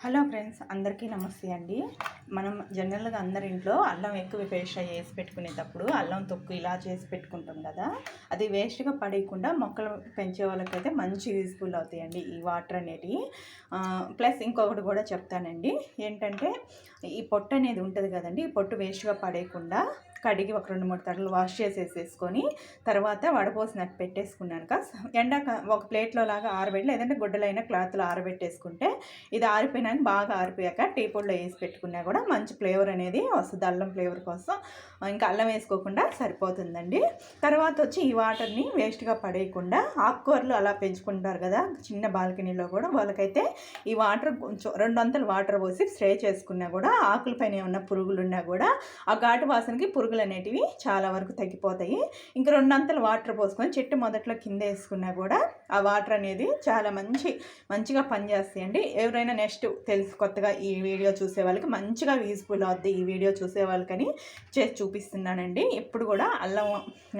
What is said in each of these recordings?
Hello friends, అందరికీ నమస్తే అండి. మనం జనరల్గా అందరి ఇంట్లో అల్లం ఎక్కువ పేస్ట్ చేసి పెట్టుకునేటప్పుడు అల్లం తొక్కు ఇలా చేసి పెట్టుకుంటాం కదా. అది వేస్ట్గా పడేయకుండా మొక్కలు పెంచే వాళ్ళకైతే మంచి యూజ్ఫుల్ అవుతాయండి ఈ వాటర్ అనేటివి. ప్లస్ ఇంకొకటి కూడా చెప్తానండి, ఏంటంటే ఈ పొట్టు అనేది ఉంటుంది కదండి, ఈ పొట్టు వేస్ట్గా పడేయకుండా కడిగి ఒక 2-3 తడలు వాష్ చేసేసుకొని తర్వాత వడపోసినట్టు పెట్టేసుకున్నాక ఎండాక ఒక ప్లేట్లో లాగా ఆరబెట్టి, లేదంటే గుడ్డలైన క్లాత్లో ఆరబెట్టేసుకుంటే ఇది ఆరిపోయినాక బాగా ఆరిపోయాక టీ పొడిలో వేసి పెట్టుకున్నా కూడా మంచి ఫ్లేవర్ అనేది వస్తుంది. అల్లం ఫ్లేవర్ కోసం ఇంకా అల్లం వేసుకోకుండా సరిపోతుందండి. తర్వాత వచ్చి ఈ వాటర్ని వేస్ట్గా పడేయకుండా ఆకుకూరలు అలా పెంచుకుంటారు కదా చిన్న బాల్కనీలో కూడా, వాళ్ళకైతే ఈ వాటర్ కొంచెం 2 అంతలు వాటర్ పోసి స్ప్రే చేసుకున్నా కూడా ఆకులపైన ఏమన్నా పురుగులు ఉన్నా కూడా ఆ ఘాటు వాసనకి పురుగులు అనేటివి చాలా వరకు తగ్గిపోతాయి. ఇంకా 2 అంతలు వాటర్ పోసుకొని చెట్టు మొదట్లో కింద వేసుకున్నా కూడా ఆ వాటర్ అనేది చాలా మంచిగా పనిచేస్తాయండి. ఎవరైనా నెక్స్ట్ కొత్తగా ఈ వీడియో చూసే వాళ్ళకి మంచిగా యూజ్ఫుల్ అవుద్ది ఈ వీడియో చూసే వాళ్ళకని చేసి చూపిస్తున్నానండి. ఎప్పుడు కూడా అల్లం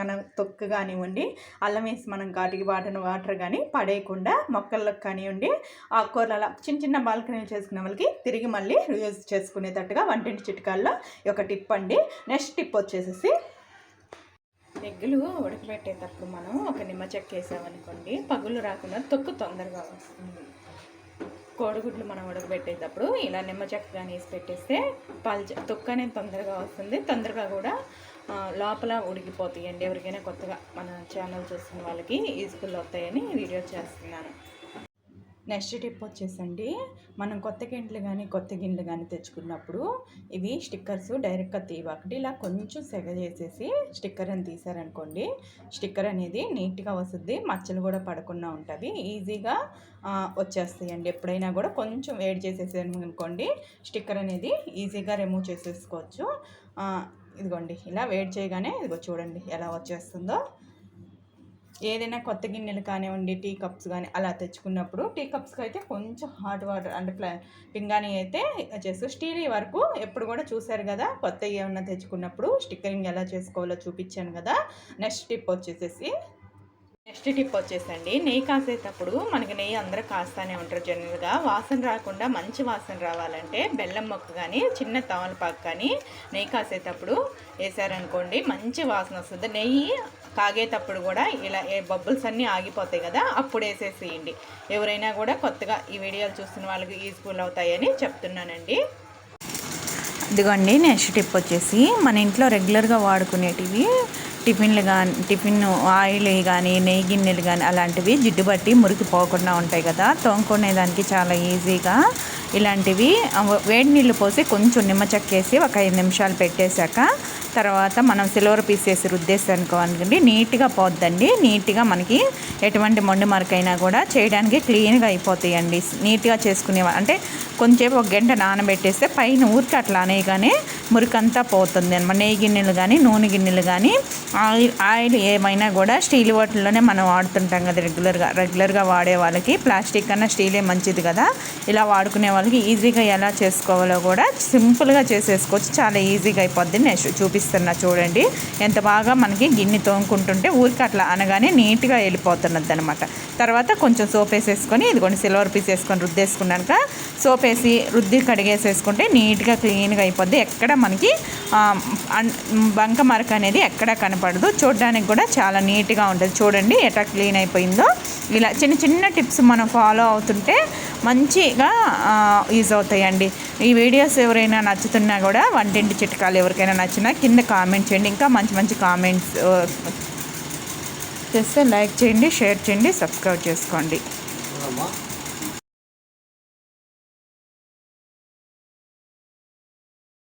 మనం తొక్కు కానివ్వండి, అల్లం వేసి మనం ఘాటికి వాటర్ కానీ పడేయకుండా మొక్కలకు కానివ్వండి, ఆకుకూరలు అలా చిన్న బాల్కనీలు చేసుకునే వాళ్ళకి తిరిగి మళ్ళీ యూజ్ చేసుకునేటట్టుగా వంటింటి చిట్కాల్లో ఒక టిప్ అండి. నెక్స్ట్ టిప్ వచ్చేసి, ఎగ్గులు ఉడకబెట్టేటప్పుడు మనం ఒక నిమ్మ చెక్క వేసామనుకోండి, పగులు రాకుండా తొక్కు తొందరగా వస్తుంది. కోడిగుడ్లు మనం ఉడకబెట్టేటప్పుడు ఇలా నిమ్మ చెక్క కానీ వేసి పెట్టేస్తే తొక్కు అనేది తొందరగా వస్తుంది, తొందరగా కూడా లోపల ఉడికిపోతాయండి. ఎవరికైనా కొత్తగా మన ఛానల్ చూస్తున్న వాళ్ళకి యూజ్ఫుల్ అవుతాయని వీడియో చేస్తున్నాను. నెక్స్ట్ టిప్ వచ్చేసండి, మనం కొత్త గిన్నెలు కానీ తెచ్చుకున్నప్పుడు ఇవి స్టిక్కర్స్ డైరెక్ట్గా తీయకండి. ఇలా కొంచెం సెగ చేసేసి స్టిక్కర్ అని తీసారనుకోండి, స్టిక్కర్ అనేది నీట్గా వస్తుంది, మచ్చలు కూడా పడకుండా ఉంటుంది, ఈజీగా వచ్చేస్తాయండి. ఎప్పుడైనా కూడా కొంచెం వేడి చేసేసారనుకోండి, స్టిక్కర్ అనేది ఈజీగా రిమూవ్ చేసేసుకోవచ్చు. ఇదిగోండి, ఇలా వేడి చేయగానే ఇదిగో చూడండి ఎలా వచ్చేస్తుందో. ఏదైనా కొత్త గిన్నెలు కానివ్వండి, టీ కప్స్ కానీ అలా తెచ్చుకున్నప్పుడు, టీ కప్స్కి అయితే కొంచెం హాట్ వాటర్ అంటే పింగాణి అయితే చేస్తూ, స్టీల్ వరకు ఎప్పుడు కూడా చూసారు కదా, కొత్తవి ఏమన్నా తెచ్చుకున్నప్పుడు స్టిక్కరింగ్ ఎలా చేసుకోవాలో చూపించాను కదా. నెక్స్ట్ టిప్ వచ్చేసండి, నెయ్యి కాసేటప్పుడు మనకి నెయ్యి అందరూ కాస్తానే ఉంటారు జనరల్గా. వాసన రాకుండా మంచి వాసన రావాలంటే బెల్లం మొక్క కానీ చిన్న తమలపాకు కానీ నెయ్యి కాసేటప్పుడు వేసారనుకోండి మంచి వాసన వస్తుంది. నెయ్యి కాగేటప్పుడు కూడా ఇలా బబుల్స్ అన్నీ ఆగిపోతాయి కదా, అప్పుడు వేసేసేయండి. ఎవరైనా కూడా కొత్తగా ఈ వీడియోలు చూస్తున్న వాళ్ళకి యూజ్ఫుల్ అవుతాయని చెప్తున్నానండి. ఇదిగోండి, నెక్స్ట్ టిప్ వచ్చేసి, మన ఇంట్లో రెగ్యులర్గా వాడుకునేటివి టిఫిన్ ఆయిల్ కానీ నెయ్యి గిన్నెలు కానీ అలాంటివి జిడ్డు బట్టి మురికి పోకుండా ఉంటాయి కదా, తోముకునేదానికి చాలా ఈజీగా ఇలాంటివి వేడి నీళ్ళు పోసి కొంచెం నిమ్మ చెక్కేసి ఒక 5 నిమిషాలు పెట్టేశాక తర్వాత మనం సిల్వర్ పీస్ వేసి రుద్దేసానుకోండి, నీట్గా పోద్దండి. నీట్గా మనకి ఎటువంటి మొండి మరకైనా కూడా చేయడానికి క్లీన్గా అయిపోతాయండి. నీట్గా చేసుకునే అంటే కొంచెం ఒక గంట నానబెట్టేస్తే పైన ఊరికి అట్లా అనేగానే మురికంతా పోతుంది అనమాట. నెయ్యి గిన్నెలు కానీ నూనె గిన్నెలు కానీ ఆయిల్ ఏమైనా కూడా స్టీల్ వాటిల్లోనే మనం వాడుతుంటాం కదా రెగ్యులర్గా వాడే వాళ్ళకి. ప్లాస్టిక్ కన్నా స్టీలే మంచిది కదా. ఇలా వాడుకునే వాళ్ళకి ఈజీగా ఎలా చేసుకోవాలో కూడా సింపుల్గా చేసేసుకోవచ్చు, చాలా ఈజీగా అయిపోద్ది. నెక్స్ట్ చూపిస్తున్నా చూడండి, ఎంత బాగా మనకి గిన్నె తోముకుంటుంటే ఊరికి అట్లా అనగానే నీట్గా వెళ్ళిపోతున్నది అనమాట. తర్వాత కొంచెం సోప్ వేసేసుకొని ఇదిగోండి సిల్వర్ పీస్ వేసుకొని రుద్దేసుకున్నాక సోప్ వేసి రుద్ది కడిగేసేసుకుంటే నీట్గా క్లీన్గా అయిపోద్ది. ఎక్కడ మనకి బంక మరక అనేది ఎక్కడ కనపడదు, చూడడానికి కూడా చాలా నీట్గా ఉంటుంది. చూడండి ఎట్లా క్లీన్ అయిపోయిందో. ఇలా చిన్న టిప్స్ మనం ఫాలో అవుతుంటే మంచిగా యూజ్ అవుతాయండి. ఈ వీడియోస్ ఎవరైనా నచ్చుతున్నా కూడా, వంటింటి చిట్కాలు ఎవరికైనా నచ్చినా కింద కామెంట్ చేయండి. ఇంకా మంచి కామెంట్స్ చేస్తే లైక్ చేయండి, షేర్ చేయండి, సబ్స్క్రైబ్ చేసుకోండి.